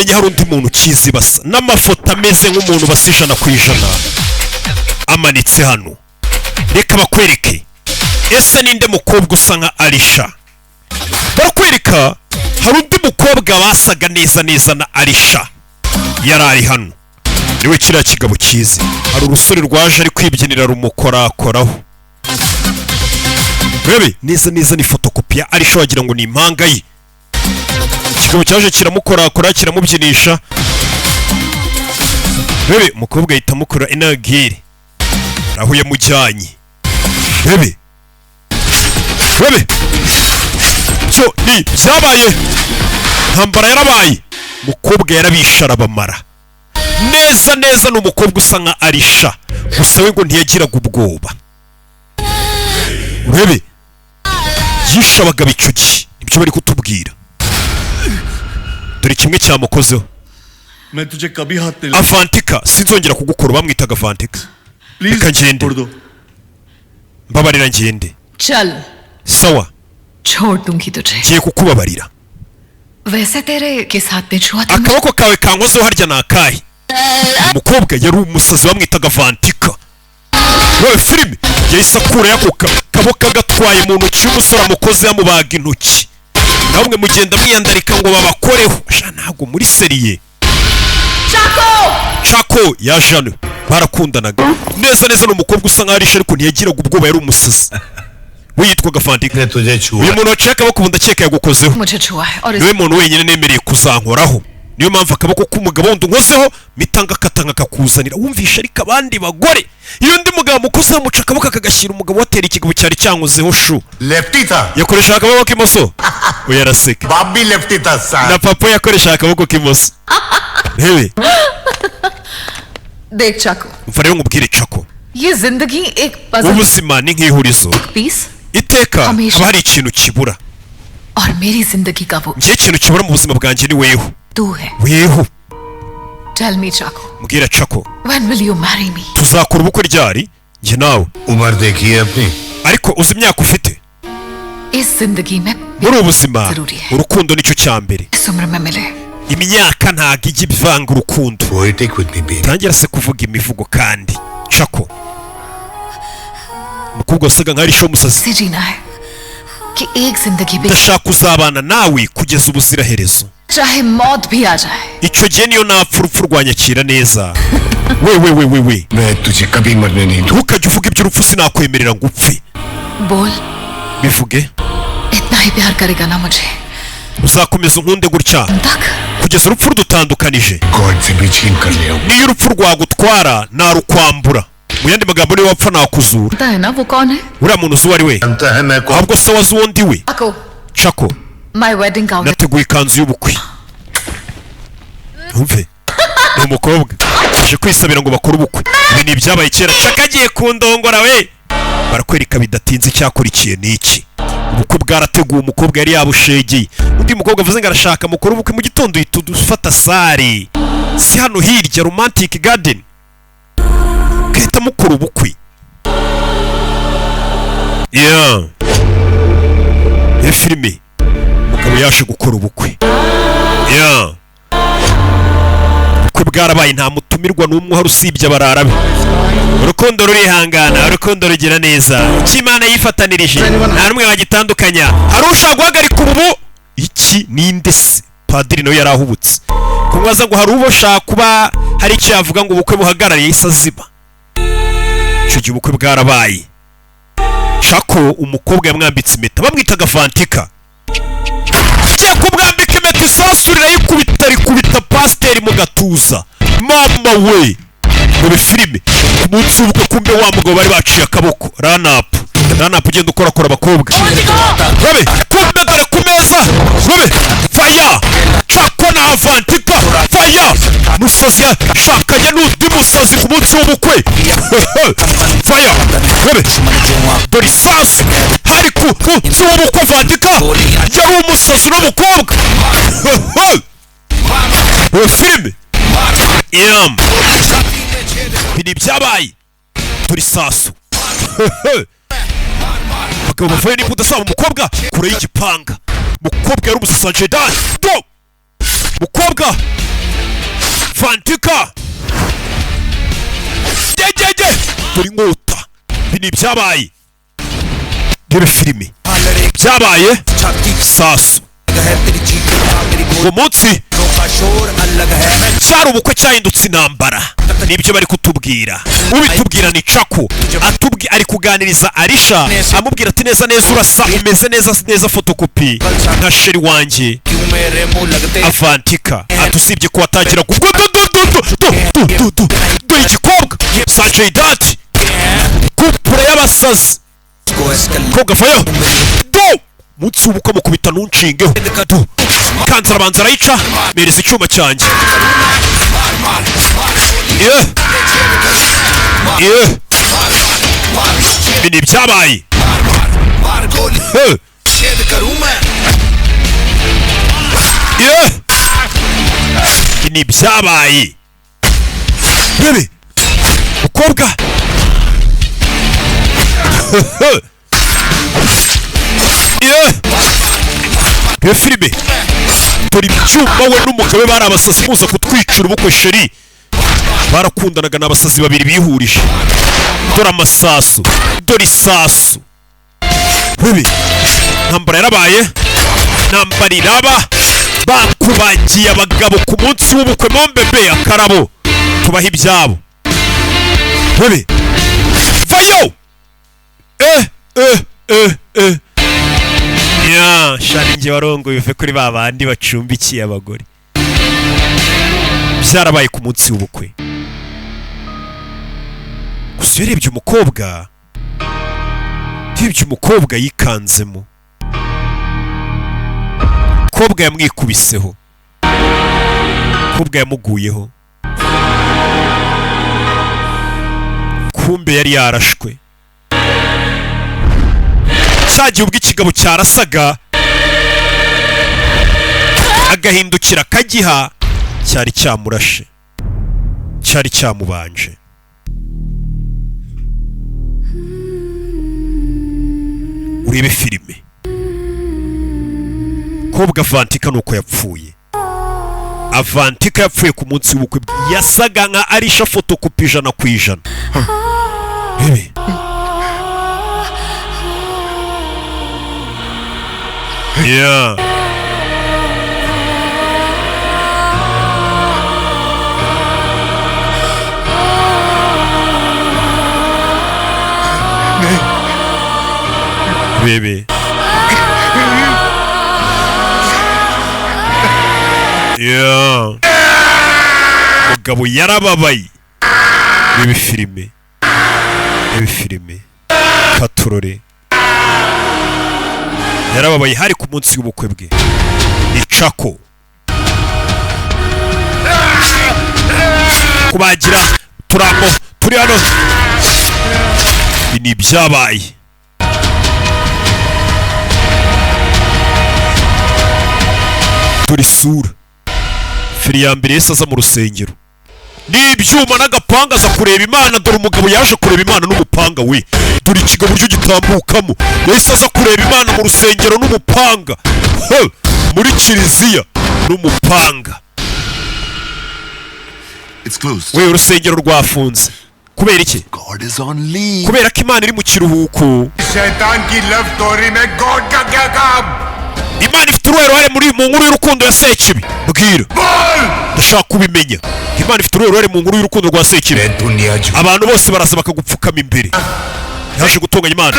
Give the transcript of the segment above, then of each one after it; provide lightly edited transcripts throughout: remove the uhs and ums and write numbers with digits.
nabonye hari undi muntu ukizi basa n'amafoto ameze nk'umuntu basa 100% amanitse hano. Reka bakwereke ese ninde mukobwa usa nka Alisha. Barakwereka hari undi mukobwa basaga neza na Alisha yarari hano. Niwe kiriya kigabo kizi. Hari urusore rwaje ari kwibyinira rumukorakoraho. Rebe neza ni fotokopi ya Alisha wagira ngo ni impanga ye. Kigabo cyaje kiramukorakora kiramubyinisha. Rebe mukobwa yita mukora inagire. Aho yamujyanye. Rebe cyo ni byabaye. Ntambara yarabaye. Mukobwa yarabishara bamara. Neza n'umukobwa usa nka Alisha. Gusa we ngo ntiyagiraga ubwoba. Urebe yishabaga bicuki. Ibyo bari kutubwira. Dore kimwe cyamukozeho. Avantika sinzongera kugukora bamwitaga Avantika. Reka ngende. Mbabarira ngende. Chal. Sawa. Chhod dungi tujhe. Ngiye kukubabarira. Wese tere ke sath ne chhuwa tumhe. Akaboko kawe kankozeho harya nakahe. Umukobwa yari umusazi bamwitaga Avantika. Wewe filime yahise akura yako kaboko gatwaye mu ntoki y'umusore amukoze yamubaga intoki. Namwe mugenda mwiyandarika ngo babakoreho. Ntago muri seriye. Chako ya Jane barakundanaga. Neza n'umukobwa usa nka Alisha ariko ntiyagiraga ubwoba yari umusazi. Wiyitwaga Avantika. Uyu muntu waceka bakubunda ndakeka yagukozeho. Niwe muntu wenyine nemereye kuzankoraho. Niyo mpamvu akaboko k'umugabo wundi nkozeho mitanga katanga kakuzanira. Wumvisha ariko abandi bagore iyo ndi mugabo mukoza muca akaboko kagashyira umugabo watera ikigabo cyari cyankozeho shu. Lefty tha. Yakoresha akaboko k'imoso. Oya araseka. Baap bhi lefty tha sa. Na papa yakoresha akaboko k'imoso. Hewe. Dekh Chako. Umva rero ngubwire Chako. Ye zindagi ek puzzle. Ubuzima ni nk'ihurizo. Peace. Iteka haba hari ikintu kibura. Aur meri zindagi ka wo. Ngiye ikintu kibura mu buzima bwanjye ni weho. Tu hai. Weho. Tell me Chako. Mbwira Chako. When will you marry me? Tuzakora ubukwe ryari? Nge nawe. Umar dekhiye apni. Ariko uzi imyaka ufite? Is zindagi mein muri ubuzima urukundo nicyo cyambere. Is umr mein mile. Imyaka ntago ijya ivanga urukundo. Poetic with me baby. Tangira se kuvuga imivugo kandi. Chako. Mukobwa usaga nka Alisha umusazi. Se jina hai ki ek zindagi be. Ndashaka kuzabana nawe kugeza ubuziraherezo. Chahe maut bhi aa jaye. Icyo gihe niyo napfa urupfu rwanyakira neza. We. Main tujhe kabhi marne nahi दूंगा. Ntukajye uvuga iby'urupfu sinakwemerera ngo upfe. Bol. Bivuge. Itna hi pyar karega na mujhe. Uzakomeza unkunde gutya kugeza urupfu rudutandukanije. God se bhi छीन कर लिया. Niyo urupfu rwagutwara narukwambura. Mu yandi magambo niwe wapfa nakuzura. Pata hai na wo kaun hai? Uriya muntu uzi uwo ari we? Anta hai main ahubwo se wazi uwo ndi we? Chako. My wedding gown. Nateguye ikanzu y'ubukwe. Umve. Ni umukobwa aje kwisabira ngo bakore ubukwe. Ibi ni ibyabaye kera. Chaka agiye kundongora we. Barakwereka bidatinze icyakurikiye niki. Ubukwe bwarateguwe umukobwa yari yabushegeye. Undi mukobwa avuze ngo arashaka mukora ubukwe mu gitondo dufata sare. Si hano hirya Romantic Garden. Kahita mukora ubukwe. Yeah. Iyo filime umugabo yaje gukora ubukwe. Yeah. Ubukwe bwarabaye nta mutumirwa n'umwe hari usibye abararabe. Urukundo rurihangana, urukundo rugira neza. Imana yifatanirije nta rumwe wagitandukanya. Hari ushaka guhagarika ubu iki ninde se? Padiri nawe yarahubutse. Kumwaza ngo hari uboshaka kuba hari icyo yavuga ngo ubukwe buhagarariye isaziba. Cyo gihe ubukwe bwarabaye. Chako umukobwa yamwambitse impeta bamwitaga Avantika. Agiye kumwambika impeta isasurira yikubita pasiteri mu gatuza. Mama we. Mu filime umunsi w'ubukwe kumbe wa mugabo bari baciye akaboko. Run-up ugenda ukorakora abakobwa. Babe kumbe dore ku meza. Babe fire. Chako na Avantika fire. Musazi shakanye n'undi musazi ku munsi w'ubukwe. Fire. Babe dore isasu hari ku munsi w'ubukwe Avantika yari umusazi n'umukobwa. Mu filime bini byabaye turi sasu. Bakaba bavuye niba udasaba umukobwa kure y'igipanga. Mukobwa yari umusasanjedani. Mukobwa dore inkota ibi ni ibyabaye rebe filime byabaye sasu uwo munsi cyari ubukwe cyahindutse intambara nibyo bari kutubwira ubitubwira ni Chaco ari kuganiriza Alisha amubwira ati neza neza urasa umeze neza fotokopi nka sheri wanjye Avantika atusibye ko watangira kubwo do igikobwa Sanjay Dutt kupure y'abasazi koga fayo do munsi ubukwe mukubita ntunshingeho do kanza arabanza arayica mereza icyuma cyanjye ibi ni ibyabaye ibi ni ibyabaye bebe mukobwa iyo filime dore ibyuma we n'umugabo we bari abasazi muza kutwicira ubukwe sheri barakundanaga n'abasazi babiri bihurije dore amasasu dore isasu bebe ntambara yarabaye ntambara iraba bakubagiye abagabo ku munsi w'ubukwe mombebe akarabo tubaha ibyabo bebe vayo ya shani njye warongo bive kuri ba bandi bacumbikiye abagore byarabaye ku munsi w'ubukwe gusa urebye umukobwa yikanzemo umukobwa yamwikubiseho umukobwa yamuguyeho kumbe yari yarashwe cyagiye ubwo ikigabo cyarasaga agahindukira akagiha cyari cyamurashe cyari cyamubanje urebe filime kobwa Avantika nuko yapfuye Avantika yapfuye ku munsi w'ubukwe yasaga nka Alisha fotokopi 100%. Bebe yeah bebe yeah mugabo yarababaye bebe filime katurore yarababaye hari ku munsi w'ubukwe bwe ni Chaco kubagira turamo turi hano ni byabaye turi sura firi ya mbere yese aza mu rusengero ni ibyuma n'agapanga aza kureba Imana dore umugabo yaje kureba Imana n'umupanga we dore ikigabo buryo gitambukamo yahise aza kureba Imana mu rusengero n'umupanga muri kiliziya n'umupanga we urusengero rwafunze kubera iki kubera ko Imana iri mu kiruhuko Imana ifite uruhare mu nkuru y'urukundo ya Sekibi bwira ndashaka kubimenya Imana ifite uruhare mu nkuru y'urukundo rwa Sekibi abantu bose baraza bakagupfukama imbere yaje gutunganya Imana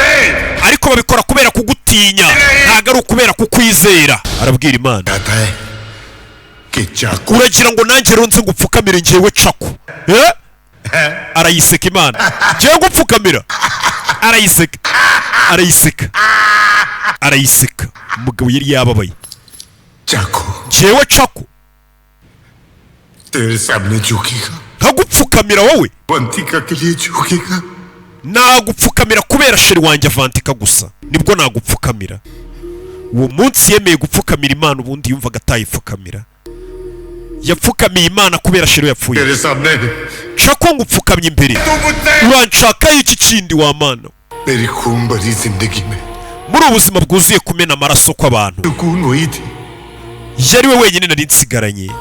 ariko babikora kubera kugutinya ntago ari ukubera kukwizera arabwira Imana uragira ngo nanjye ronze ngupfukamire njyewe Chaco arayiseka Imana njyewe ngupfukamira arayiseka umugabo yari yababaye njyewe Chaco nkagupfukamira wowe nagupfukamira kubera sheri wanjye Avantika gusa nibwo nagupfukamira uwo munsi yemeye gupfukamira Imana ubundi yumvaga atayipfukamira yapfukamiye Imana kubera sheri yapfuye Chaco ngupfukamye imbere uranshaka iki kindi wa Mana muri ubuzima bwuzuye kumena amaraso kw'abantu yari we wenyine nari nsigaranye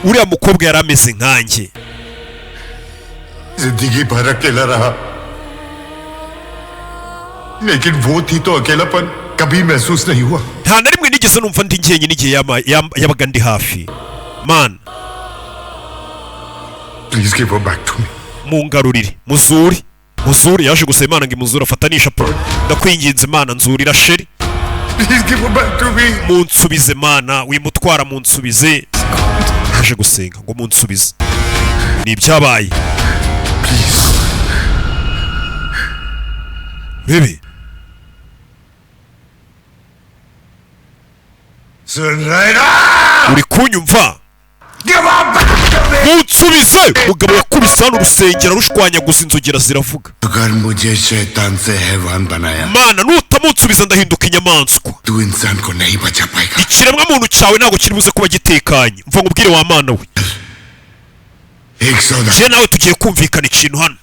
uriya mukobwa yari ameze nkanjye जिंदगी भर अकेला रहा, लेकिन वो थी तो अकेलापन कभी महसूस नहीं हुआ। nta na rimwe nigeze numva ndi njyenyine igihe yabaga ndi hafi. Man, please give him back to me. mungarurire muzuri yaje gusaba Imana ngo imuzure afatanisha pro. Ndakwinginze Imana nzurira sheri, please give him back to me. munsubize Mana, wimutwara munsubize. Yaje gusenga ngo munsubize. Ni ibyabaye. Bebe, सुन रहे ना? uri kunyumva? Give him back to me। Munsubize. Mugabo yakubise hano urusengero rushwanyaguza inzogera ziravuga. अगर मुझे शैतान से हैवान बनाया, Mana, nutamunsubiza ndahinduka inyamaswa. तू इंसान को नहीं बचा पाएगा। Ikiremwa muntu cyawe ntabwo kiri buze kuba gitekanye. Mva nkubwire wa Mana we. एक सौदा, Je nawe tugiye kumvikana ikintu hano.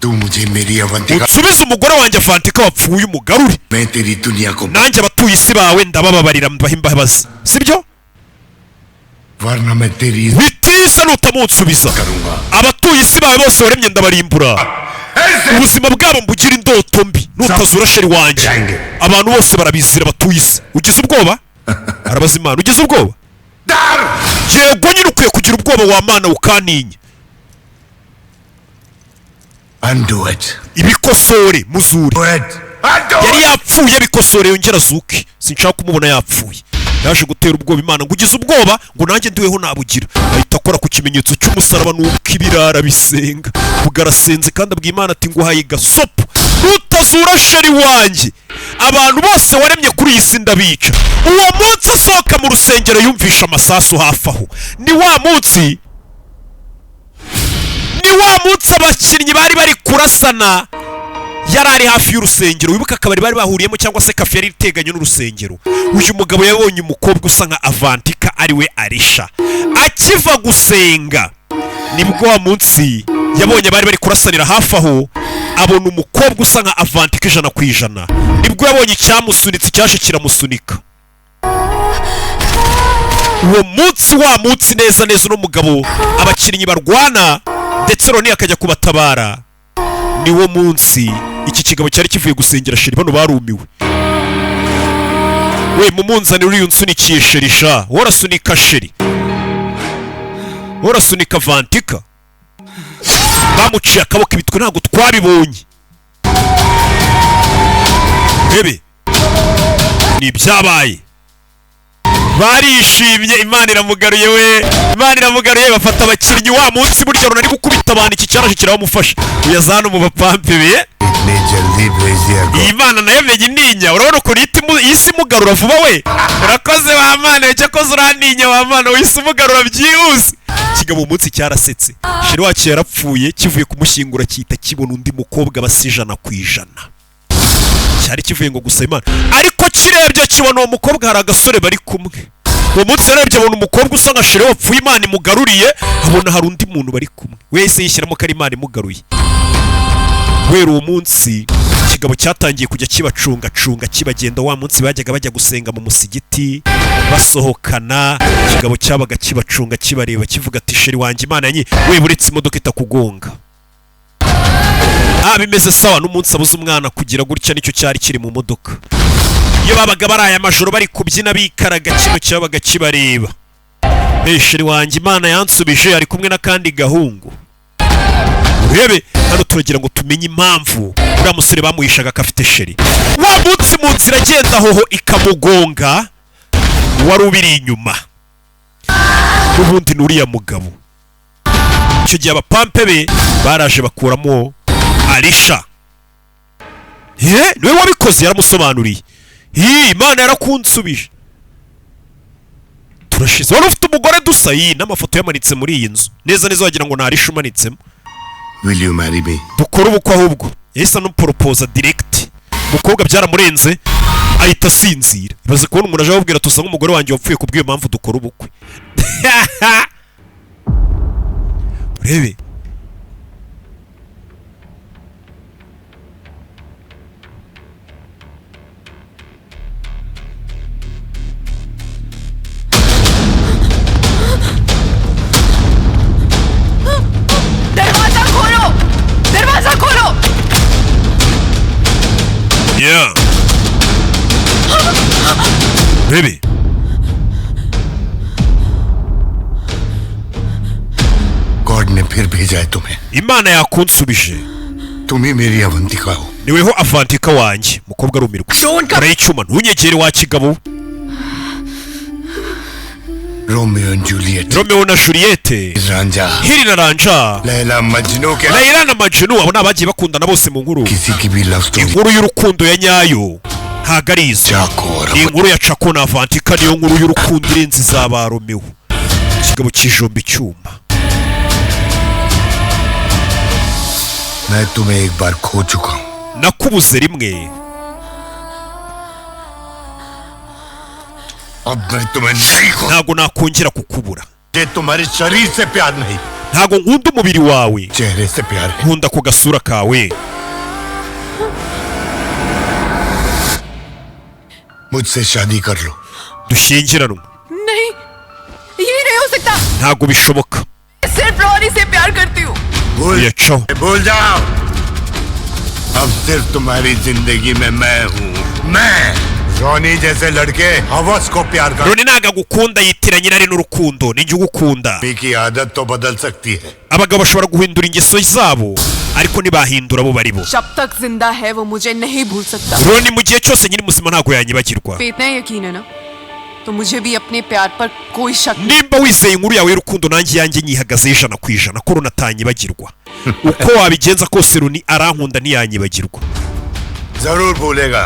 तू मुझे मेरी Avantika, Unsubize umugore wanjye Avantika wapfuye umugarure. मैं तेरी दुनिया को, Nanjye abatuye isi bawe ndabababarira mbaha imbabazi. Sibyo? वरना मैं तेरी Bitisa nutamunsubiza. करूंगा। Abatuye isi bawe bose waremye ndabarimbura. Ubuzima bwabo mbugira indoto mbi. Nutazura sheri wanjye. Abantu bose barabizira abatuye isi. Ugize ubwoba? Arabaza Imana, ugize ubwoba? Yego nyine ukwiye kugira ubwoba wa Mana ukantinya. Undo it. Ibikosore muzuri. Do it. Undo Yari it. yapfuye abikosore yongera azuke. Sinshaka kumubona yapfuye. Yaje gutera ubwoba Imana ngo ugize ubwoba ngo nanjye ndiweho nabugira. Ahita akora ku kimenyetso cy'umusaraba nuko ibirara bisenga. Bugarasenze kandi abwiye Imana ati nguhaye gasopo. Nutazura sheri wanjye. Abantu bose waremye kuri iyi si ndabica. Uwo munsi asohoka mu rusengero yumvisha amasasu hafi aho. Ni wa munsi abakinnyi bari kurasana yari ari hafi y'urusengero. Wibuka akabari bari bahuriyemo cyangwa se kafe yari iteganye n'urusengero. Uyu mugabo yabonye umukobwa usa nka Avantika ariwe Alisha akiva gusenga. Nibwo wa munsi yabonye bari kurasanira hafi aho, abona umukobwa usa nka Avantika 100%. Nibwo yabonye icyamusunitse cyaje kiramusunika. Uwo munsi neza uno mugabo abakinnyi barwana ndetse Roni akajya kubatabara. Niwo munsi iki kigabo cyari kivuye gusengera sheri, bano barumiwe. We mumunzani uri unsunikiye sheri sha, warasunika sheri, warasunika Avantika. Bamuciye akaboko ibitwe ntabwo twabibonye. Bebe, ni ibyabaye. Barishimye, Imana iramugaruye we. Imana iramugaruye bafata abakinnyi wa munsi burya runari gukubita abantu iki cyaraje kiramufasha. Uyazana mu bapampe be. इतने जल्दी भेज दिया को। Imana nayo menye ninya. Urabona ko isi mugarura vuba we. Urakoze wa Mana, cyakoze uraninya wa Mana, wisi mugarura byihuse. Kigabo umunsi cyarasetse. Sheri wacu yarapfuye kivuye kumushyingura cyita kibona undi mukobwa basijana ku ijana. Cyari kivuye ngo gusa Imana, ariko kirebye kibona uwo mukobwa hari agasore bari kumwe. Uwo munsi yarebye abona umukobwa usa nka sheri wapfuye Imana imugaruriye, abona hari undi muntu bari kumwe. Wese yishyiramo ko ari Imana imugaruye. Wera uwo munsi kigabo cyatangiye kujya kibacunga kibagenda. Wa munsi bajya gusenga mu musigiti basohokana. Kigabo cyabaga kibacunga kibareba kivuga ati sheri wanjye Imana yanyi we buretse imodoka itakugonga. Bimeze sawa n'umunsi abuze umwana kugira gutya nicyo cyari kiri mu modoka. Iyo babaga baraye amajoro bari kubyina bikaraga kino cyabaga kibareba. Sheri wanjye Imana yansubije ari kumwe n'akandi gahungu. Urebe hano turagira ngo tumenye impamvu uriya musore bamuhishaga ko afite sheri. Wa munsi mu nzira agenda hoho ikamugonga wari ubiri inyuma. Ubundi n'uriya mugabo. Icyo gihe abapampe be baraje bakuramo Alisha. Niwe wabikoze, yaramusobanuriye. Imana yarakunsubije. Turashize. Wari ufite umugore dusa n'amafoto yamanitse muri iyi nzu. Neza wagira ngo ni Alisha umanitsemo. Will you marry me? Dukora ubukwe ahubwo. Yahise anuporopoza direct. Umukobwa byaramurenze ahita asinzira. Ibaze kubona umuntu aje ababwira tusa nk'umugore wanjye wapfuye kubwiyo mpamvu dukora ubukwe. Urebe. दरवाजा खोलो। Yeah. Baby. God ने फिर भेजा है तुम्हें. Imana yakunsubije. तुम ही मेरी अवंतिका हो. Niweho Avantika wanjye, mukobwa arumirwa. Urayicuma ntunyegere wa kigabo. Romeo and Juliet. Romeo na Juliette. Ranjha. Hiri na Ranja. Laila Majnu के. Layla na Majnun abo nabagiye bakundana bose mu nkuru. किसी की भी love story. Inkuru y'urukundo ya nyayo. Ntago ari izo. Ni inkuru ya Chako na Avantika niyo nkuru y'urukundo irenze izaba Romeo. Ikigabo kijomba icyuma. मैं तुम्हें एक बार खो चुका हूँ. Nakubuze rimwe. अब मैं तुम्हें नहीं खो. Ntago nakongera kukubura. ये तुम्हारे शरीर से प्यार नहीं. Ntago nkunda umubiri wawe. चेहरे से प्यार है. Nkunda ku gasura kawe. मुझसे शादी कर लो. Dushyingiranwe. नहीं, ये नहीं हो सकता. Ntago bishoboka. सिर्फ रॉनी से प्यार करती हूँ. भूल जाओ. अब सिर्फ तुम्हारी जिंदगी में मैं हूँ. मैं रोनी जैसे लड़के हवस को प्यार कर. Roni ntago agukunda yitiranye irari n'urukundo. Ni njye ugukunda. की आदत तो बदल सकती है. Abagabo bashobora guhindura ingeso zabo ariko ntibahindura abo bari bo. जब तक जिंदा है वो मुझे नहीं भूल सकता. Roni mu gihe cyose nyiri muzima ntago yanyibagirwa. पे इतना यकीन है ना तो मुझे भी अपने प्यार पर कोई शक नहीं. Nimba wizeye inkuru yawe y'urukundo nanjye yanjye nyihagazeho 100% ko Roni atanyibagirwa. Uko wabigenza kose Roni arankunda ntiyanyibagirwa. जरूर भूलेगा.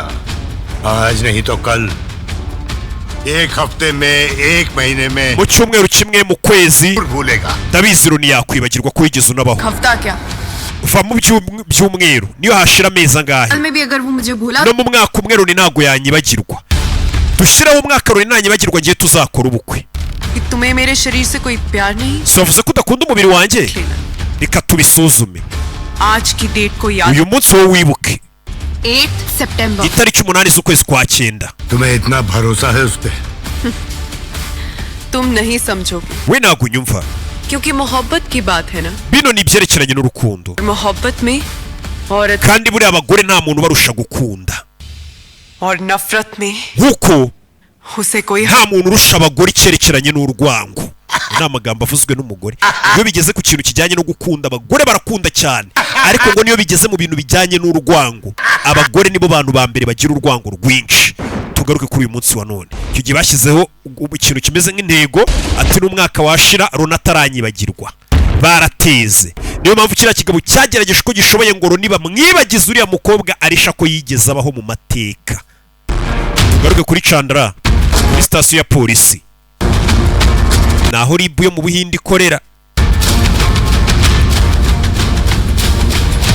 आज नहीं तो कल. एक हफ्ते में, एक महीने में. Mu cyumweru kimwe mu kwezi भूलेगा. ndabizi Roni yakwibagirwa ko wigeze unabaho. हफ्ता क्या Uva mu byumweru niyo hashira amezi angahe. साल में भी अगर वो मुझे भूला No mu mwaka umwe Roni ntago yanyibagirwa. Dushiraho umwaka Roni ntanyibagirwa ngiye tuzakora ubukwe. कि तुम्हें मेरे शरीर से कोई प्यार नहीं. So wavuze ko udakunda umubiri wanjye? Reka tubisuzume. आज की डेट को याद. Uyu munsi wowe wibuke. 8 सितंबर. Itariki 8 z'ukwezi kwa 9. तुम्हें इतना भरोसा है उस पे. तुम नहीं समझोगे We ntago unyumva. क्योंकि मोहब्बत की बात है ना. Bino ni ibyerekeranye n'urukundo. मोहब्बत में औरत Kandi buriya abagore nta muntu barusha gukunda. और नफरत में Nkuko उसे कोई nta muntu urusha abagore icyerekeranye n'urwango. Ni amagambo avuzwe n'umugore. Iyo bigeze ku kintu kijyanye no gukunda abagore barakunda cyane. Ariko ngo niyo bigeze mu bintu bijyanye n'urwango abagore nibo bantu ba mbere bagira urwango rwinshi. Tugaruke kuri uyu munsi wa none. Icyo gihe bashyizeho ikintu kimeze nk'intego ati n'umwaka washira Roni ataranyibagirwa. Barateze. Niyo mpamvu kiriya kigabo cyagerageje ko gishoboye ngo Roni bamwibagize uriya mukobwa arisha ko yigeze abaho mu mateka. Tugaruke kuri Chandra kuri sitasiyo ya polisi. Naho ribu yo mu Buhinde ikorera.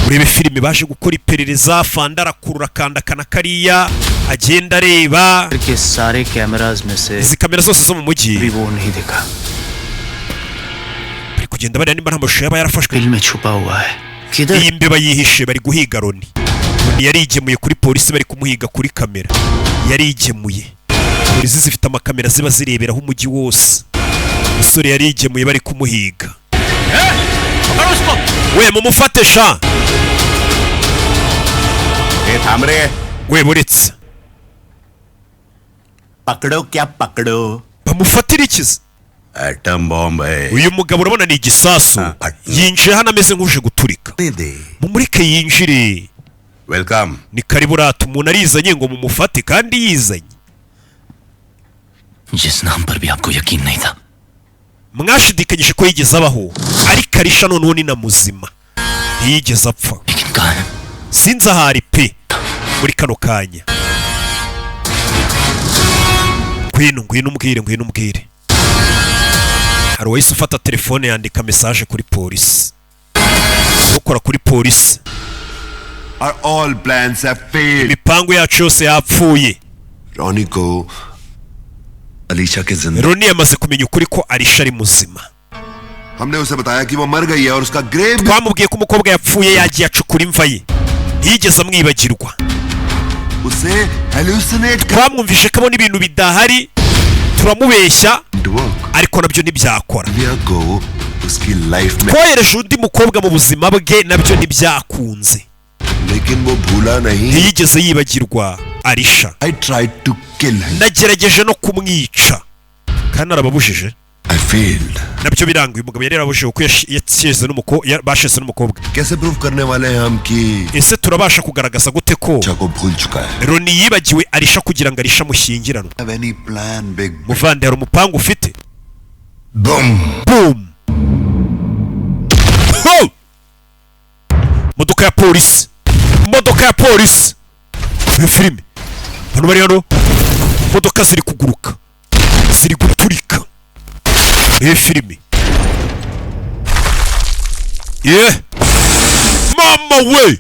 Urebe filime baje gukora iperereza Fanda arakurura kandakana kariya agenda areba के सारे कैमरास में से izi kamera zose zo mu mujyi भी वो नहीं दिखा. bari kugenda bareba nimba nta mashusho yaba yarafashwe. Bill में छुपा हुआ है. किधर? Iyi mbeba yihishe bari guhiga Roni. Roni yarigemuye kuri polisi bari kumuhiga kuri kamera. Yarigemuye. Polisi zifite amakamera ziba zireberaho umujyi wose. Umusore yarigemuye bari kumuhiga. We mumufate sha. थाम रहे. We buretse. पकड़ो क्या पकड़ो. Bamufatira ikizi. Atom bomb है. Uyu mugabo urabona ni igisasu. Yinjiye hano ameze nk'uje guturika. Mumureke yinjire. Welcome. Ni karibu rata umuntu arizanye ngo mumufate kandi yizanye. जिस नाम पर भी आपको यकीन नहीं था. Mwashidikanyije ko yigeze abaho ariko arisha noneho ni na muzima. Yigeze apfa. लेकिन कहाँ है? Sinzi ahari pe muri kano kanya. Ngwino umbwire. Hari uwahise ufata telefone yandika message kuri polisi. Ukora kuri polisi. Our all plans have failed. Imipango yacu yose yapfuye. रोनी को अलीशा के जिंदा. Roni yamaze kumenya ukuri ko Alisha ari muzima. हमने उसे बताया कि वो मर गई है और उसका grave. Twamubwiye ko umukobwa yapfuye yagiye acukura imva ye. Ntiyigeze amwibagirwa. उसे hallucinate Twamwumvishe ko abona ibintu bidahari. Turamubeshya ariko nabyo ntibyakora. को उसकी लाइफ में Twohereje undi mukobwa mu buzima bwe nabyo ntibyakunze. लेकिन वो भूला नहीं. ntiyigeze yibagirwa Alisha. I tried to kill him. nagerageje no kumwica kandi arababujije. I failed. nabyo biranga uyu mugabo yari yarabujije kuko yashize bashize n'umukobwa. कैसे प्रूव करने वाले हैं हम कि ese turabasha kugaragaza gute ko को भूल चुका है. Roni yibagiwe Alisha kugira ngo Alisha mushyingiranwe. Have any plan, big? muvande hari umupangu ufite? Boom. Boom. Ho! Modoka ya polisi. Modoka ya polisi. Filime. Hano bari hano. Modoka ziri kuguruka. Ziri guturika. Filime. Mama we.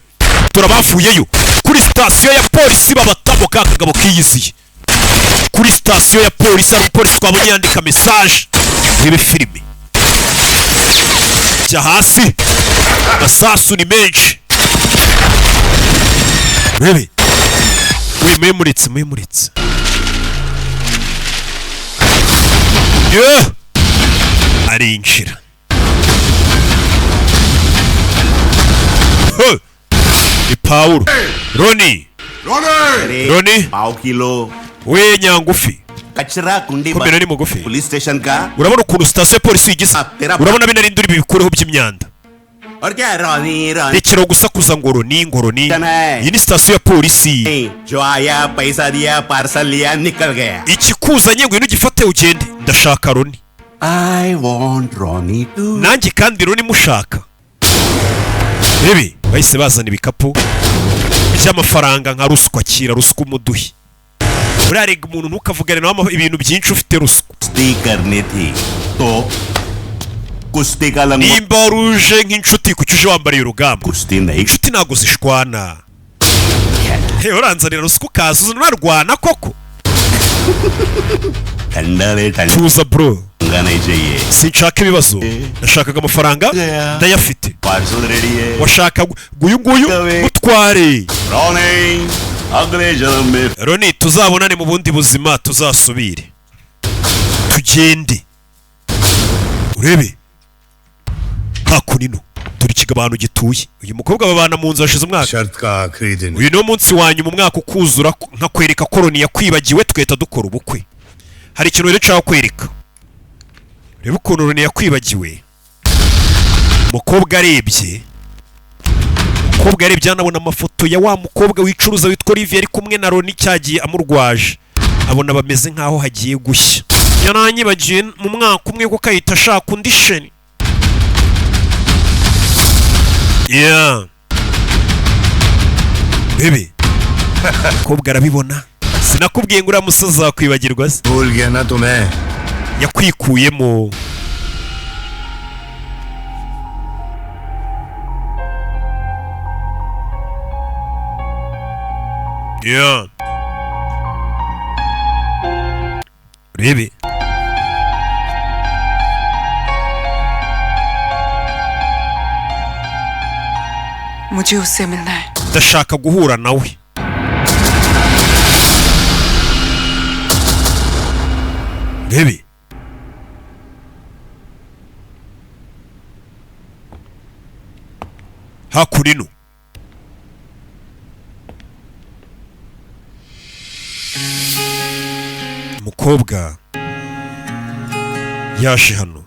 Turabavuyeyo. Kuri sitasiyo ya polisi babatamo kakagabo kiyiziye. Kuri sitasiyo ya polisi hari polisi twabonye yandika message. Filime. Jya hasi. Masasu ni menshi. Rebe. Mwimuritse. Arinjira. Ni Paulo. Roni. Pav kilo We nyangufi. कचरा कुंडी Komera ni mugufi. Police station का Urabona ukuntu sitasiyo ya polisi yigize. Urabona bino ari nduri bikureho by'imyanda. और क्या रोनी Rekera gusakuza ngoroni. Iyi ni sitasiyo ya polisi. जो आया पैसा दिया पार्सल लिया निकल गया. Ikikuzanye ngwino ugifate ugende. Ndashaka Roni. I want Ronnie too. Nanjye kandi Roni mushaka. Bebe bahise bazana ibikapu by'amafaranga nka ruswa kira ruswa umuduhi. Urarega umuntu ntukavugane nawe ibintu byinshi ufite ruswa. कुश्ती करनी थी तो कुश्ती का लंगोट Nimba ruje nk'inshuti kucyuje wambariye urugamba. कुश्ती नहीं Inshuti ntago zishwana. He uranzanira ruswa ukaza unarwana koko. ठंडा रे ठंडा Tuza bro. नहीं चाहिए. Sinshaka ibibazo. Nashakaga amafaranga ndayafite. Parcel ready है. Washaka nguyu mutware. Ronnie अगले जन्म में Roni tuzabonane mu bundi buzima tuzasubire. Tugende. Urebe. Hakunino. Turi kigabano gituye. Uyu mukobwa babana mu nzu ashize umwaka. शर्त का आखिरी दिन. Uyu no munsi wanyu mu mwaka ukuzura nka kwereka ko Roni yakwibagiwe tweta dukora ubukwe. Hari ikintu rero cyaho kwereka. Reba ukuntu Roni yakwibagiwe. Mukobwa arebye. Mukobwa arebye anabona amafoto ya wa mukobwa wicuruza witwa Olivier ari kumwe na Roni cyagiye amurwaje. Abona bameze nkaho hagiye gushya. Yaranyibagiye mu mwaka umwe ko kayita ashaka undi sheni. Yeah. Bebe. Mukobwa arabibona. Sinakubwiye ngo uriya musozi wakwibagirwa se. भूल गया ना तुम्हें. Yakwikuyemo. Yeah. Rebe. मुझे उससे मिलना है. Ndashaka guhura nawe. Rebe. Hakurino. Umukobwa yaje hano.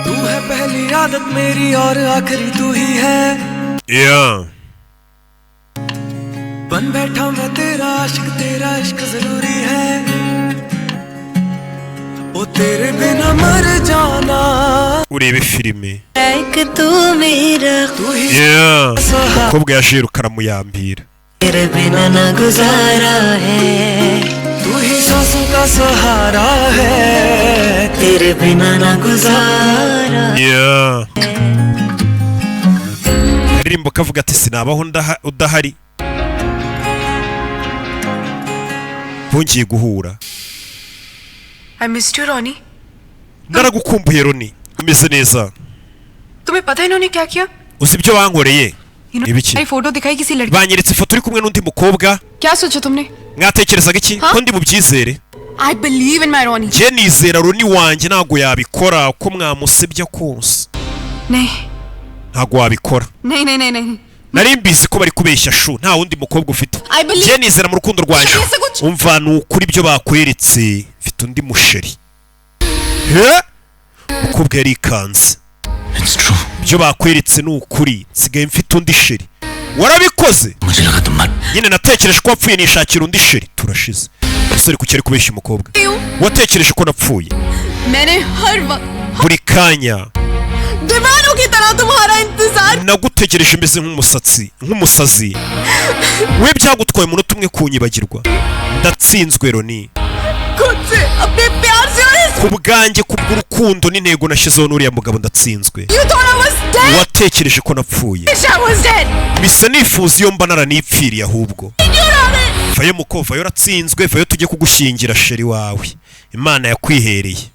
तू है पहली आदत मेरी और आखिरी तू ही है. Yeah. बन बैठा मैं तेरा इश्क जरूरी है. ओ तेरे बिना मर जाना. Urebe filime. एक तू मेरा तू ही Yeah. Umukobwa yaje yirukana muyambira. तेरे बिना ना गुजारा है. तू ही सांसों का सहारा है. तेरे बिना ना गुजारा. Yeah. Aririmbo kavuga ati sinabaho udahari. Bongeye guhura. I missed you, Ronnie. Naragukumbuye Roni. Umeze neza. तुम्हें पता है इन्होंने क्या किया? Uzi ibyo bankoreye? Ibiki? इन्होंने फोटो दिखाई किसी लड़की. Banyeretse ifoto uri kumwe n'undi mukobwa. क्या सोचा तुमने? Mwatekerezaga iki? Ko ndi mu byizere. I believe in my Ronnie. Je nizera Roni wanjye ntago yabikora ko mwamusebya kose. नहीं Ntago wabikora. नहीं नहीं नहीं नहीं. Nari mbizi ko bari kubeshya shu nta wundi mukobwa ufite. I believe. Je nizera mu rukundo rwanjye. Umva nukuri ibyo bakweretse mfite undi musheri. He? Mukobwa yari ikanze. It's true. Ibyo bakweretse nukuri nsigaye mfite undi sheri. Warabikoze? मुझे लगा तुम मर Nyine natekereje ko wapfuye nishakira undi sheri. Turashize. Umusore kuki ari kubeshya umukobwa? Watekereje ko napfuye? मैंने हर वक्त Buri kanya दीवानों की तरह तुम्हारा इंतजार. nagutegereje meze nk'umusazi. We byagutwaye umunota umwe kunyibagirwa. Ndatsinzwe Roni. खुद से अपने प्यार से और इस. Ku bwanjye kubw'urukundo n'intego nashyizeho n'uriya mugabo ndatsinzwe. You thought I was dead. Watekereje ko napfuye. I was dead. Bisa nifuza iyo mba naranipfiriye ahubwo. Vayo muko, vayo ratsinzwe, vayo tujye kugushyingira sheri wawe. Imana yakwihereye.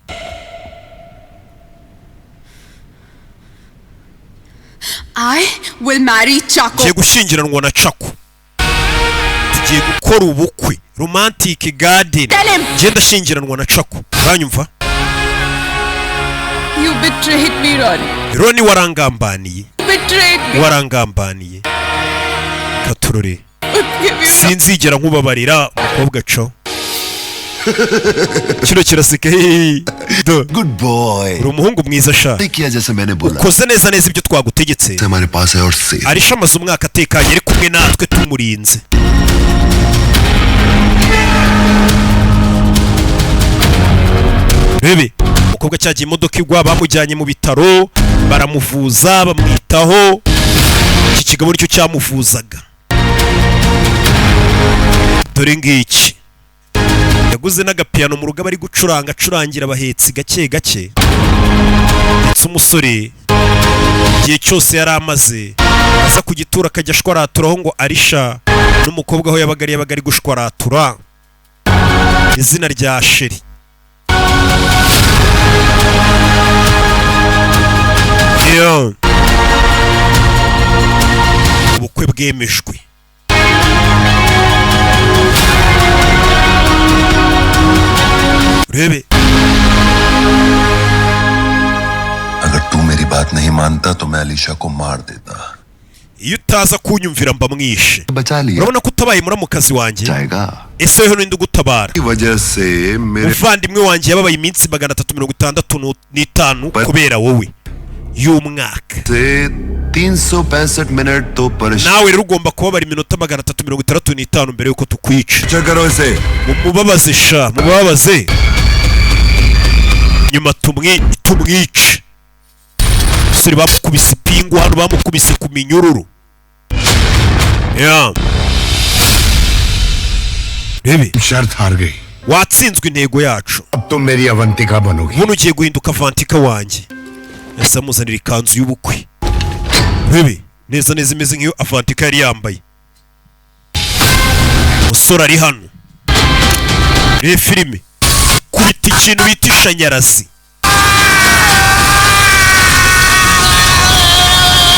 I will marry Chaco. Tugiye gushyingiranwa na Chaco. Tugiye gukora ubukwe. Romantic garden. Tell him. Ngiye ndashyingiranwa na Chaco. Uranyumva? You betrayed me, Ronnie. Roni warangambaniye. Betrayed me. Warangambaniye. Katurore. Give you Sinzigera nkubabarira umukobwa co. Kino kiraseka. Do. Good boy Uri umuhungu mwiza sha. किया जैसे मैंने बोला Ukoze neza neza ibyo twagutegetse. हमारे पास है और safe Arisha amaze umwaka atekanye ari kumwe natwe tumurinze. Bebe, umukobwa cyagiye imodoka igwa bamujyanye mu bitaro baramuvuza bamwitaho. Iki kigabo nicyo cyamuvuzaga. Dore ngiki. Yaguze n'agapiyano mu rugo bari gucuranga acurangira abahetsi gake gake. Ndetse umusore igihe cyose yari amaze aza ku gitura akajya ashwaraturaho ngo Arisha n'umukobwa aho yabaga ari gushwaratura izina rya sheri. Iyo ubukwe bwemejwe. Rebe अगर तू मेरी बात नहीं मानता तो मैं अलीशा को मार देता iyo utaza kunyumvira mba mwishe. बचा लिया Urabona ko utabaye muramukazi wanjye? जाएगा Ese weho ninde ugutabara? की वजह से मेरे Umuvandimwe wanjye yababaye iminsi 365 kubera wowe y'umwaka. से 365 मिनट तो परेशान Nawe rero ugomba kubabara iminota 365 mbere yuko tukwica. चल करो इसे Mubabaze sha, mubabaze. Nyuma tumwice. Suri bamukubise ipingu hano bamukubise ku minyururu. Ya. Rebe, शर्त हार गई watsinzwe intego yacu. अब तुम मेरी अवंतिका बनोगी Ubuno ugiye guhinduka Avantika wanjye. Ese amuzanira ikanzu y'ubukwe. Rebe, neza neza imeze nk'iyo Avantika yari yambaye. Umusore ari hano. Rebe filime. Kubita ikintu bita ishanyarazi.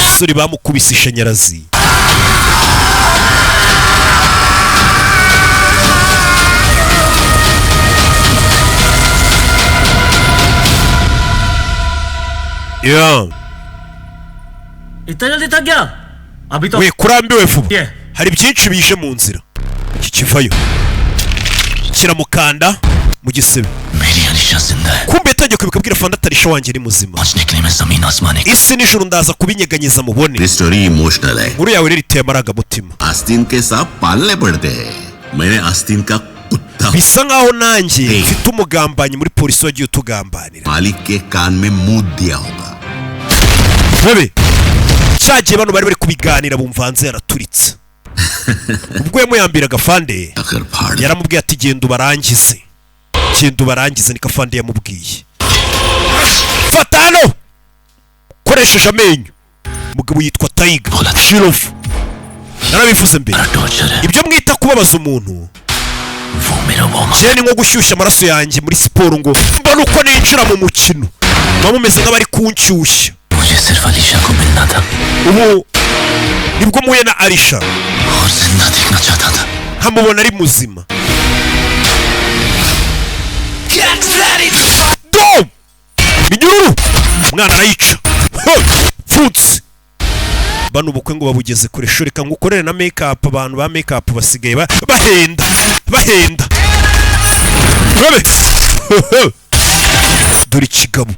Umusore bamukubise ishanyarazi. Yeah. इतना जल्दी थक गया अभी तो We kurambiwe vuba. Yeah. Hari byinshi bije mu nzira. Iki kivayo. Kiramukanda mu gisebe. मेरी अलीशा जिंदा है Kumbe yatangiye kubikabwira Fanda Tarisha wanjye ni muzima. पहुंचने के लिए मैं जमीन आसमान एक Isi nijoro ndaza kubinyeganyeza mubone. ये स्टोरी इमोशनल है Nkuru yawe rero iteye amarangamutima. आस्तीन के सांप पालने पड़ते हैं मैंने आस्तीन का कुत्ता Bisa nkaho nanjye Hey. mfite umugambanyi muri polisi wagiye utugambanira. मालिक के कान में मुंह दिया होगा Bebe. Cyagiye bano bari kubiganira bumva hanze yaraturitse. Ubwo yamuyambiraga Fande अगर फाड़ yaramubwiye ati genda ubarangize. Genda ubarangize niko Fande yamubwiye. Fata hano! Koresheje amenyo. Umugabo yitwa Tiger Shirofu. Narabivuze mbere. Torture है Ibyo mwita kubabaza umuntu. वो मेरा वो Je ni nko gushyushya amaraso yanjye muri siporo ngo mbona uko ninjira mu mukino. Mama meze nk'abari kunshyushya. मुझे सिर्फ अलीशा को मिलना था Ubu nibwo muye na Arisha. और जिंदा देखना चाहता था Nkamubona ari muzima. minyururu umwana arayica futsi bano ubukwe ngo babugeze kure shoreka ngukorere na make up abantu ba make up basigaye bahenda Rabe dore kigabo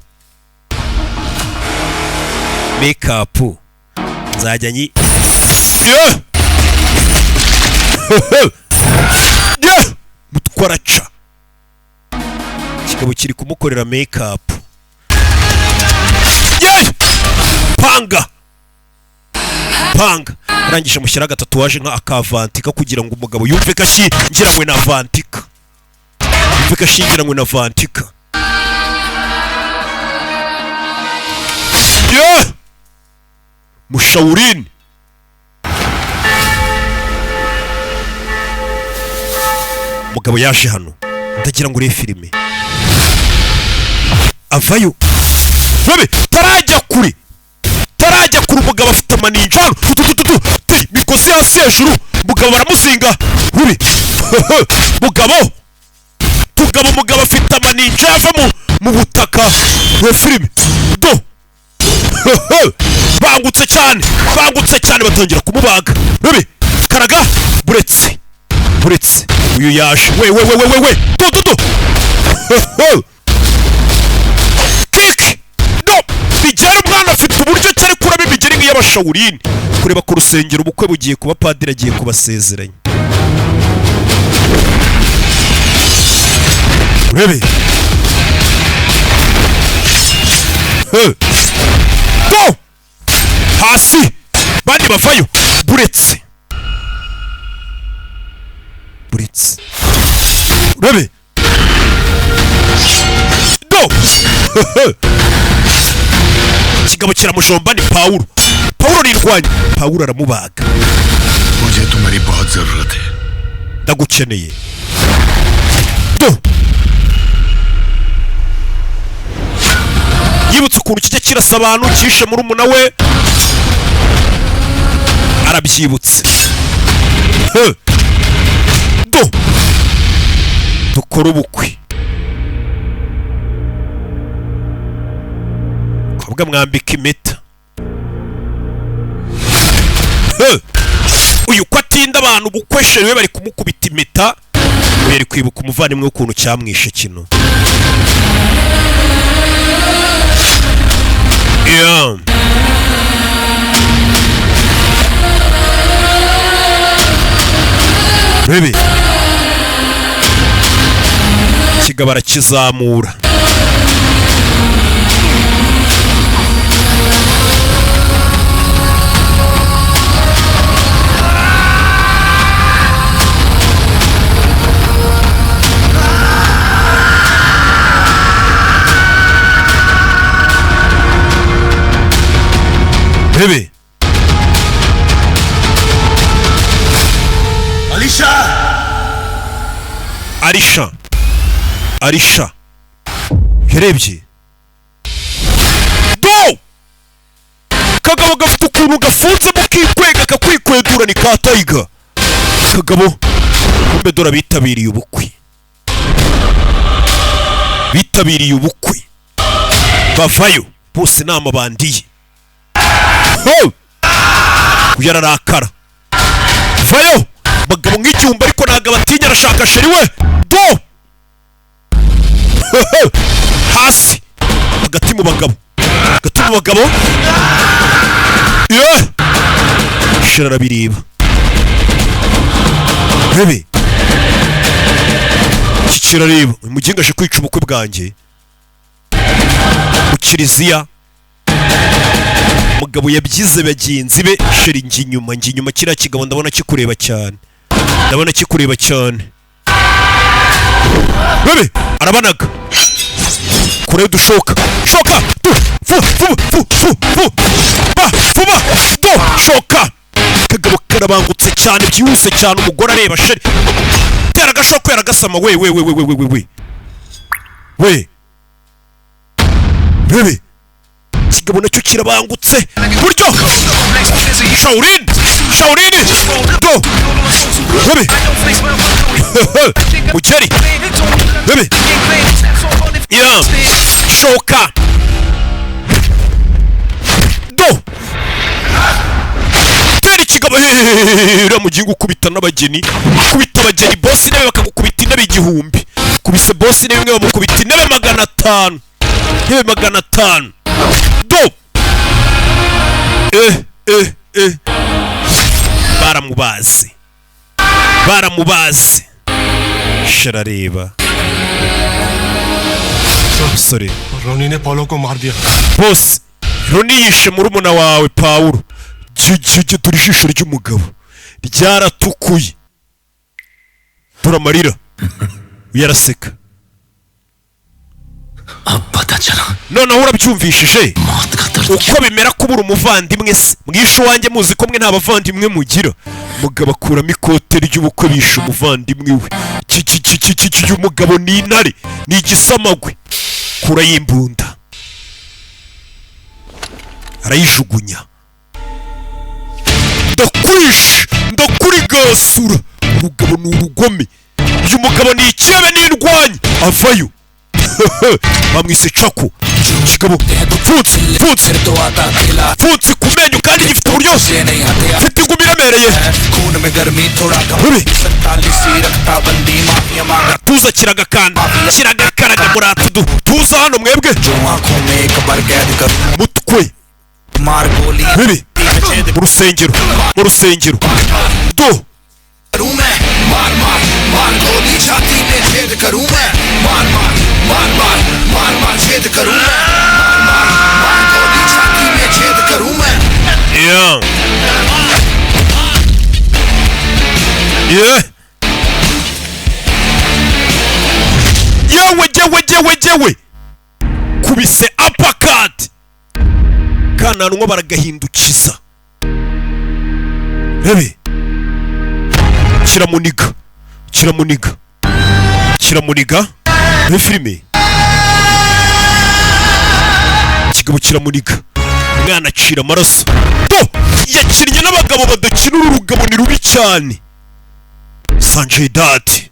make up nzajya nyi mutwaraca kigabo kiri kumukorera make up panga arangije mushyira gatatuwaje nka akavantika kugira ngo umugabo yumve ko ashingiranywe na vantika mushaurini umugabo yaje hano ndagira ngo urebe filime avayo Rabe tarajya kure umugabo afite amaninjaro mikosi hasi hejuru umugabo baramuzinga rubi umugabo afite amaninjaro ava mu butaka we filime bangutse cyane batangira kumubaga rubi karaga buretse uyu yaje we kiki bijyana umwana afite uburyo cyari kuraba imigeri nk'iy'abashawurini kureba ku rusengero ubukwe bugiye kuba padiri agiye kubasezeranya urebe hasi bandi bavayo buretse urebe kigabo kiramujomba ni Paulo nirwanya Paulo aramubaga मुझे तुम्हारी बहुत जरूरत है ndagukeneye yibutse ukuntu kijya kirasa abantu kishe muri umuna we arabyibutse dukora ubukwe kobwa mwambika impeta uyu ko atinda abantu bukwesherewe bari kumukubita impeta yari kwibuka umuvandimwe w'ukuntu cyamwishe kino Rebe kigabo arakizamura Rebe Alisha yarebye kagabo gafite ukuntu gafunzemo kikwega kakwikwedura ni ka Tiger kagabo kumbe dora bitabiriye ubukwe bavayo bose nama bandiye uyararakara vayo bagabo nk'icyumba ariko ntago batinya arashaka sheri we hasi hagati mu bagabo sheri arabireba Rebe iki kirareba uyu muginga aje kwica ubukwe bwanjye mu kiliziya umugabo yabyize bagenzi be sheri njye inyuma kiriya kigabo ndabona kikureba cyane Rebe arabanaga kure dushoka shoka kagabo karabangutse cyane byihuse cyane umugore areba sheri tera agashoko yaragasama we Rebe kigabo nacyo kirabangutse buryo Shaurini Rebe mugeri Rebe shoka kigabo hera mugingo ukubita n'abageni ukubita abageni boss intebe bakagukubita intebe igihumbi kubise boss intebe imwe bamukubita intebe 500 intebe 500 do baramubaze sharareba sorry रोनी ने पॉलो को मार दिया boss Roni yishe murumuna wawe Paulo jije turi jisho ry'umugabo ryaratukuye turamarira uyaraseka पता चला noneho urabyumvishije uko bimera kubura umuvandimwe se mwisho wanjye muzi ko mwe nta bavandimwe mugira mugabo akuramo ikote ry'ubukwe bishe umuvandimwe we umugabo ni intare ni igisamagwe kura y'imbunda arayijugunya ndakurigasura urugabo ni urugome uyu mugabo ni icyebe n'indwanyi avayo bamwise cako kigabo pfutsi ku menyo kandi gifite uburyoshye mfite ingumi iremereye tuza kiragakaraga muratudu tuza hano mwebwe mutwe bibi mu rusengero do yewe kubise uppercut kananwa baragahindukiza rebe kiramuniga ni filime kigabo kiramuniga umwana acira amaraso to yakinnye n'abagabo badakina urugabo ni rubi cyane Sanjay Dutt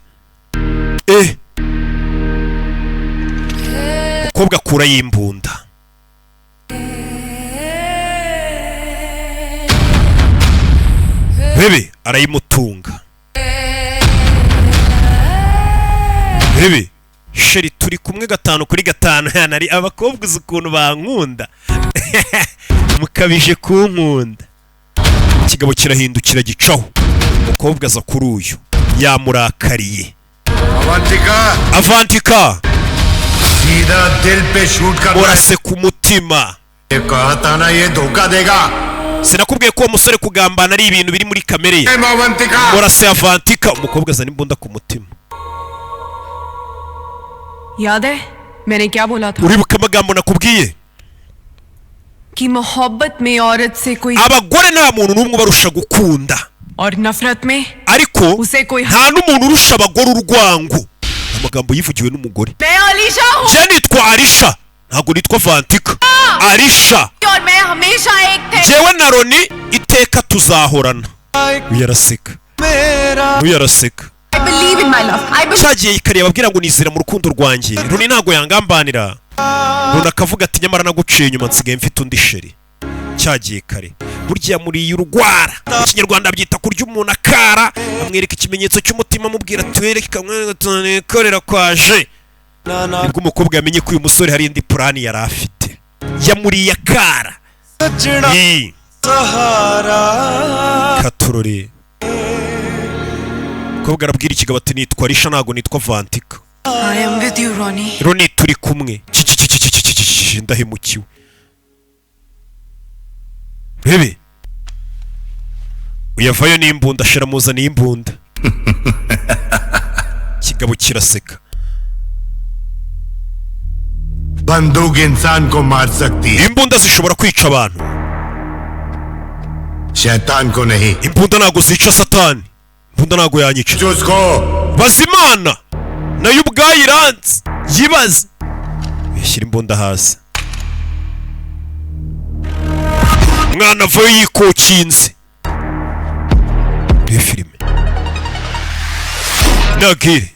umukobwa akura y'imbunda bebe arayimutunga bebe sheri turi kumwe 5 kuri 5 yanari abakobwa uzi ukuntu bankunda mukabije kunkunda ikigabo kirahindukira gicaho umukobwa aza kuri uyu yamurakariye Avantika सीधा दिल पे शूट कर urase ku mutima कहा था ना ये धोखा देगा sinakubwiye ko umusore kugambana ari ibintu biri muri kamere ye urase Avantika umukobwa azana imbunda ku mutima याद है मैंने क्या बोला था uribuka amagambo nakubwiye कि मोहब्बत में औरत से कोई abagore nta muntu n'umwe barusha gukunda और नफरत में ariko nta n'umuntu urusha abagore urwango amagambo yivugiwe n'umugore मैं अलीशा हूँ je nitwa Alisha ntago nitwa Avantika Alisha और मैं हमेशा एक थे jewe na Roni iteka tuzahorana uyaraseka I believe in my love I believe cyagiye ikariye ababwira ngo nizira mu rukundo rwanjye Roni ntago yangambanira Roni akavuga ati nyamara naguciye inyuma nsigaye mfite undi sheri cyagiye kare burya muri urugwara mu kinyarwanda byita kurya umuntu akara amwereka ikimenyetso cy'umutima amubwira twereke kamwe tunekorera kwaje nibwo umukobwa yamenye ko uyu musore hari indi plani yari afite yamuriye akara katurore umukobwa arabwira ikigabo ati nitwa Alisha ntago nitwa Avantika I am with you Ronnie Roni turi kumwe ndahemukiwe bebe uyavayo n'imbunda ashira muzaniye imbunda kigabo kiraseka बंदूक इंसान को मार सकती है imbunda zishobora kwica abantu शैतान को नहीं imbunda ntago zica satani imbunda ntago yanyica उसको bazimana nayo ubwayo iranze yibaze yishyira imbunda hasi umwana avayo yikokinze iyi filime nagire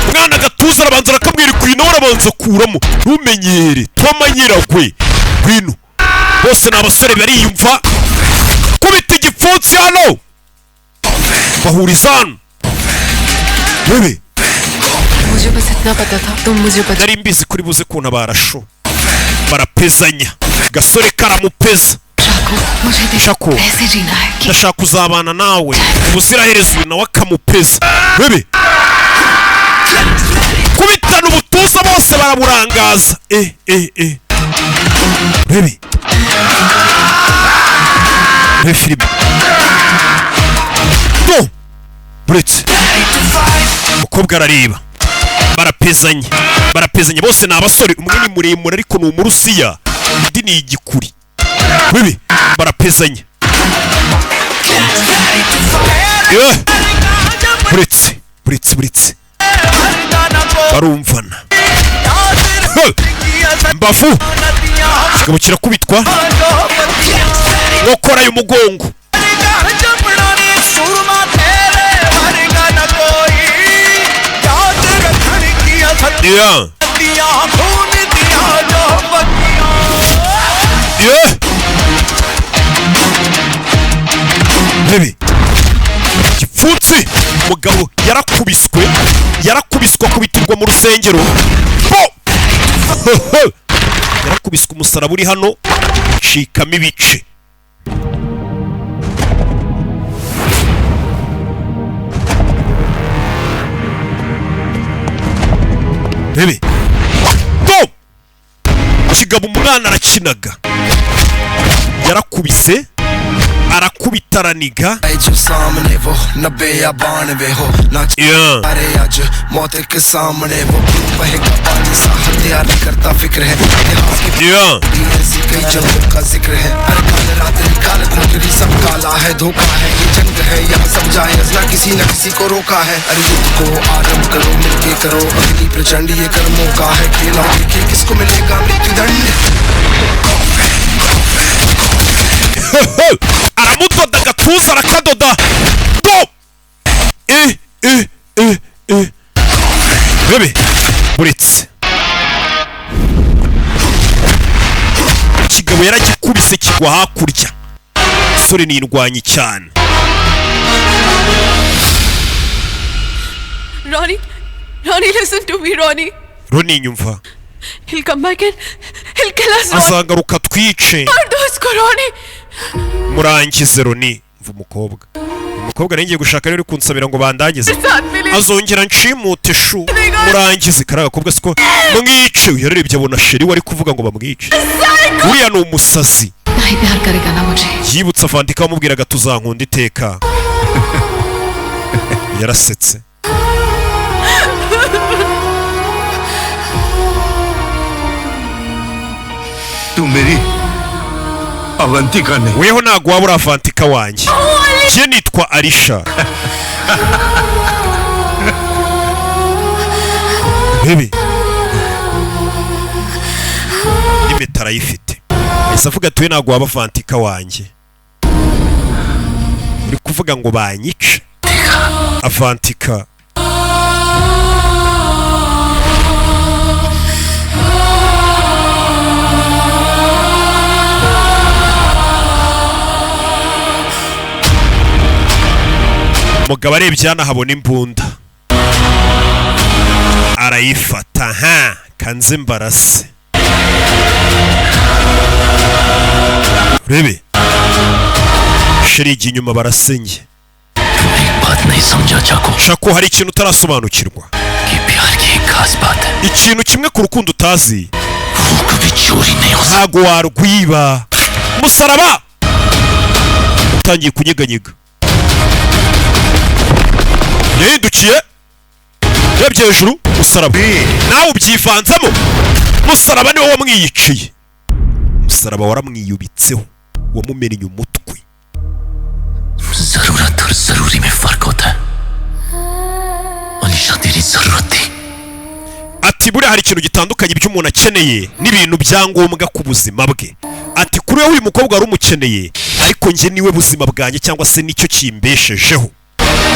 umwana agatuza arabanza arakamwira kwino arabanza kuramo ntumenyere twamanyiragwe kwino bose ni abasore bariyumva kubita igifu igipfunsi hano bahuriza hano bebe मुझे बस इतना पता था तुम मुझे बता nari mbizi kuri buze kuntabara sho barapezanya gasore karamupeza shako ऐसे जीना है कि ndashaka kuzabana nawe ubuziraherezo uyu nawe akamupeza bebe kubitana ubutuza bose baraburangaza bebe filime no buretse umukobwa arareba barapezanya bose ni abasore umwe ni muremure ariko ni umurusiya undi ni igikuri bebe barapezanya buretse barumvana mbavu kigabo kirakubitwa nkokora y'umugongo bebe igipfunsi umugabo yarakubiswe akubitirwa mu rusengero yarakubiswe umusaraba uri hano cikamo ibice bebe kigabo umwana arakinaga yarakubise arakubitaraniga aramudoda agatuza arakadoda bebe buretse ikigabo yaragikubise kigwa hakurya sore nindwanyi cyane Ronnie listen to me Ronnie nyumva he'll come back and he'll kill us azagaruka twice Ronnie murangize Ronnie mva umukobwa ngiye gushaka rero kunsabira ngo bandagize azongera nshimute shu murangize karaga kobwa siko mwice yarebye abona sheri wari kuvuga ngo bamwice uriya ni umusazi yibutsa Vandika wamubwiraga tuzankunda iteka yarasetse तू मेरी अवंतिका नहीं weho ntago waba uri Vandika wanjye je nitwa Alisha bebe impeta arayifite ese avuga ati we ntago waba Vandika wanjye uri kuvuga ngo banyice Vandika umugabo arebye hano ahabona imbunda arayifata kanze mbarase rebe shirigi inyuma barasenye shako hari ikintu utarasobanukirwa ikintu kimwe ku rukundo utazi ntago warwiba musaraba utangiye kunyeganyega yahindukiye yabye hejuru musaraba nawe ubyivanzamo musaraba niwe wamwiyiciye musaraba waramwiyubitseho wamumennye umutwe ज़रूरत और ज़रूरी में फर्क होता है अलीशा तेरी ज़रूरत थी ati buriya hari ikintu gitandukanye by'umuntu akeneye n'ibintu byangombwa ku buzima bwe ati kuri we uyu mukobwa wari umukeneye ariko njye niwe buzima bwanjye cyangwa se nicyo kimbeshejeho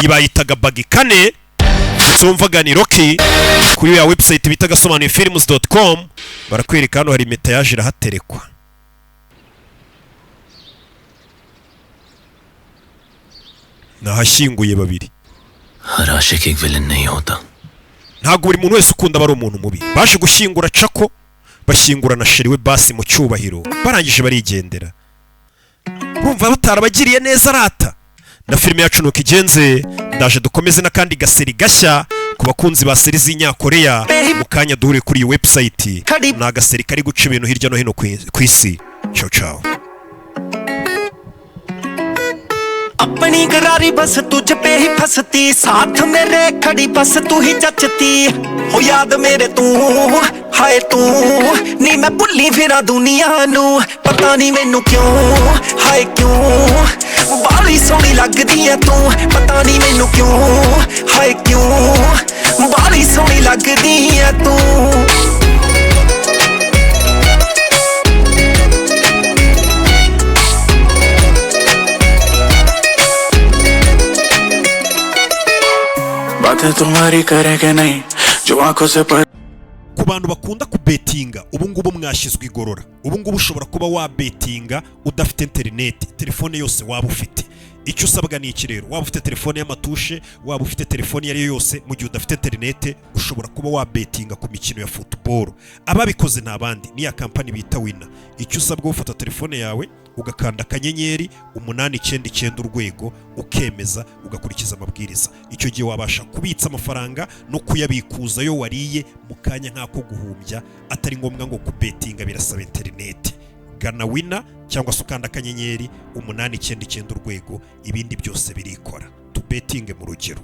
yibayitaga bagikane tumvaga ni Rocky kuri ya website bita gasobanuye films.com barakwereka hano hari impeta yaje irahaterekwa nahashyinguye babiri. हर आशिक एक विलन नहीं होता. Ntabwo buri muntu wese ukunda bari umuntu mubi. Baje gushyingura Chako, bashyingura na sheri we Basi mu cyubahiro, barangije barigendera. Urumva batarabagiriye neza rata. Na filime yacu nuko igenze, ndaje dukomeze n'akandi gaseri gashya ku bakunzi ba seri z'Inyakoreya. Mu kanya duhure kuri iyi website. Ni agaseri kari guca ibintu hirya no hino ku isi. Ciao ciao. अपनी करारी बस तुझ पे ही फंसती, साथ मेरे खड़ी बस तू ही जचती हो, याद मेरे तू हाय तू नी मैं भुल्ली फिरा दुनिया नू, पता नहीं मैनू क्यों हाय क्यों बाली सोहनी लगदी है तू, पता नहीं मैनू क्यों हाय क्यों बाली सोहनी लगदी है तू. बातें तुम्हारी करे के नहीं जो आंखों से पर. Ku bantu bakunda kubetinga ubu ngubu mwashyizwe igorora. Ubu ngubu ushobora kuba wabetinga udafite internet, telefone yose waba ufite. Icyo usabwa ni iki rero? Waba ufite telefone y'amatushe, waba ufite telefone yari yose, mu gihe udafite internet ushobora kuba wabetinga ku mikino ya football. Ababikoze ntabandi ni ya company bita Winner. Icyo usabwa ufata telefone yawe ugakanda akanyenyeri 899 urwego, ukemeza ugakurikiza amabwiriza. Icyo gihe wabasha kubitsa amafaranga no kuyabikuza yo wariye mu kanya nk'ako guhumbya, atari ngombwa ngo kubetinga birasaba internet. Gana Winner cyangwa se ukanda akanyenyeri 899 urwego, ibindi byose birikora. Tubetinge mu rugero.